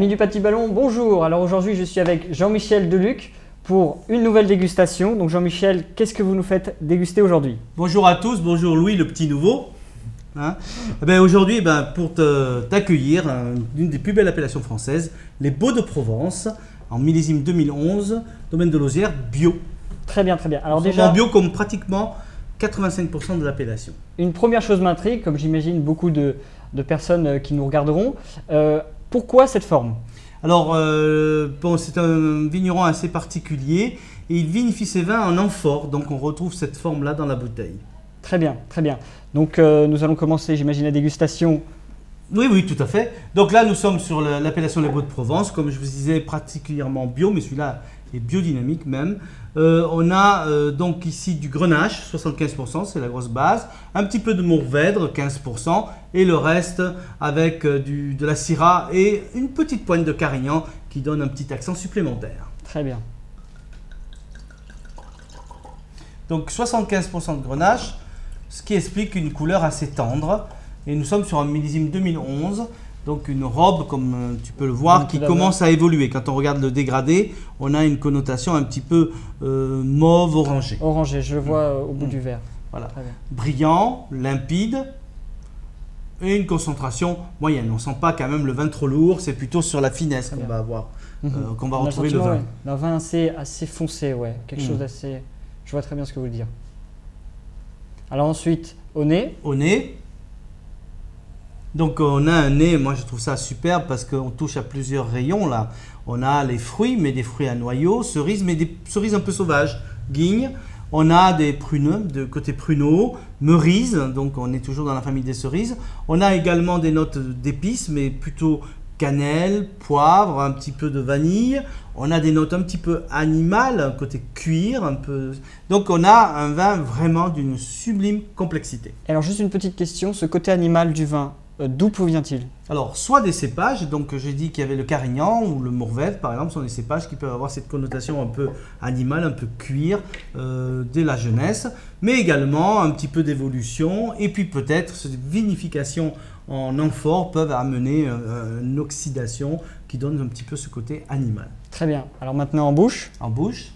Amis du Petit Ballon, bonjour. Alors aujourd'hui, je suis avec Jean-Michel Deluc pour une nouvelle dégustation. Donc Jean-Michel, qu'est-ce que vous nous faites déguster aujourd'hui? Bonjour à tous, bonjour Louis, le petit nouveau. Aujourd'hui, pour t'accueillir, une des plus belles appellations françaises, les Baux de Provence, en millésime 2011, domaine de Lauzière, bio. Très bien, très bien. Alors déjà, bio comme pratiquement 85% de l'appellation. Une première chose m'intrigue, comme j'imagine beaucoup de personnes qui nous regarderont. Pourquoi cette forme? Alors, c'est un vigneron assez particulier et il vinifie ses vins en amphore, donc on retrouve cette forme-là dans la bouteille. Très bien, très bien. Donc nous allons commencer, j'imagine, la dégustation. Oui, tout à fait. Donc là, nous sommes sur l'appellation Les Baux de Provence, comme je vous disais, particulièrement bio, mais celui-là est biodynamique même. On a donc ici du Grenache, 75%, c'est la grosse base, un petit peu de Mourvèdre, 15%, et le reste avec de la Syrah et une petite pointe de Carignan qui donne un petit accent supplémentaire. Très bien. Donc 75% de Grenache, ce qui explique une couleur assez tendre. Et nous sommes sur un millésime 2011, donc une robe, comme tu peux le voir, qui commence à évoluer. Quand on regarde le dégradé, on a une connotation un petit peu mauve orangé. Orangé, je le vois au bout du verre. Voilà. Brillant, limpide et une concentration moyenne. On ne sent pas quand même le vin trop lourd, c'est plutôt sur la finesse qu'on va avoir, qu'on va retrouver le vin. Ouais. Un vin assez foncé, ouais. Quelque chose d'assez... Je vois très bien ce que vous voulez dire. Alors ensuite, au nez. Au nez. Donc on a un nez, moi je trouve ça superbe parce qu'on touche à plusieurs rayons là. On a les fruits, mais des fruits à noyaux, cerises, mais des cerises un peu sauvages, guignes. On a des pruneaux, de côté pruneau, merises, donc on est toujours dans la famille des cerises. On a également des notes d'épices, mais plutôt cannelle, poivre, un petit peu de vanille. On a des notes un petit peu animales, côté cuir, un peu. Donc on a un vin vraiment d'une sublime complexité. Alors juste une petite question, ce côté animal du vin, d'où provient-il? Alors, soit des cépages, donc j'ai dit qu'il y avait le Carignan ou le Mourvèdre par exemple, sont des cépages qui peuvent avoir cette connotation un peu animale, un peu cuir dès la jeunesse, mais également un petit peu d'évolution et puis peut-être cette vinification en amphore peuvent amener une oxydation qui donne un petit peu ce côté animal. Très bien. Alors maintenant en bouche. En bouche.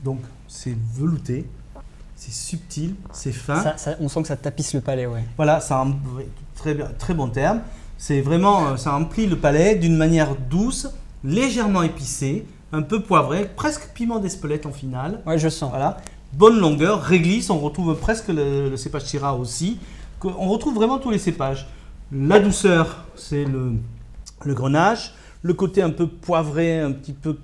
Donc c'est velouté, c'est subtil, c'est fin. On sent que ça tapisse le palais, ouais. Voilà, très bon terme. C'est vraiment, ça emplit le palais d'une manière douce, légèrement épicée, un peu poivrée, presque piment d'Espelette en finale. Ouais, je sens. Voilà, bonne longueur, réglisse, on retrouve presque le cépage Syrah aussi. On retrouve vraiment tous les cépages. La douceur, c'est le Grenache. Le côté un peu poivré, un petit peu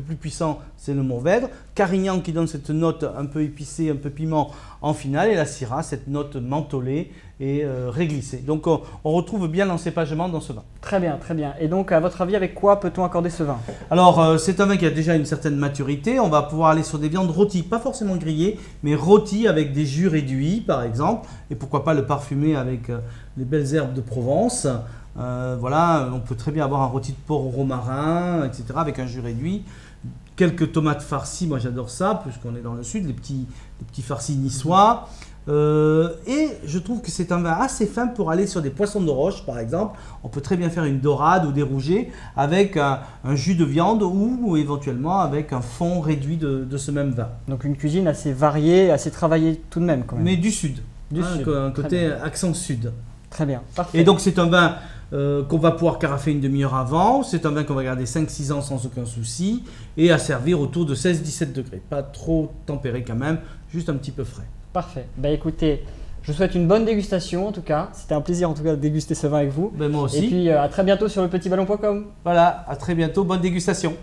plus puissant, c'est le Mourvèdre. Carignan qui donne cette note un peu épicée, un peu piment en finale. Et la Syrah, cette note mentholée et réglissée. Donc on retrouve bien l'encépagement dans ce vin. Très bien, très bien. Et donc à votre avis, avec quoi peut-on accorder ce vin? Alors c'est un vin qui a déjà une certaine maturité. On va pouvoir aller sur des viandes rôties, pas forcément grillées, mais rôties avec des jus réduits par exemple. Et pourquoi pas le parfumer avec les belles herbes de Provence. Voilà, on peut très bien avoir un rôti de porc au romarin, etc. avec un jus réduit. Quelques tomates farcies, moi j'adore ça, puisqu'on est dans le sud, les petits farcis niçois. Et je trouve que c'est un vin assez fin pour aller sur des poissons de roche, par exemple. On peut très bien faire une dorade ou des rougets avec un jus de viande ou éventuellement avec un fond réduit de ce même vin. Donc une cuisine assez variée, assez travaillée tout de même quand même. Mais du sud, un côté accent sud. Très bien, parfait. Et donc c'est un vin qu'on va pouvoir carafer une demi-heure avant. C'est un vin qu'on va garder 5-6 ans sans aucun souci et à servir autour de 16-17 degrés. Pas trop tempéré quand même, juste un petit peu frais. Parfait. Bah écoutez, je vous souhaite une bonne dégustation en tout cas. C'était un plaisir en tout cas de déguster ce vin avec vous. Ben moi aussi. Et puis à très bientôt sur lepetitballon.com. Voilà, à très bientôt, bonne dégustation.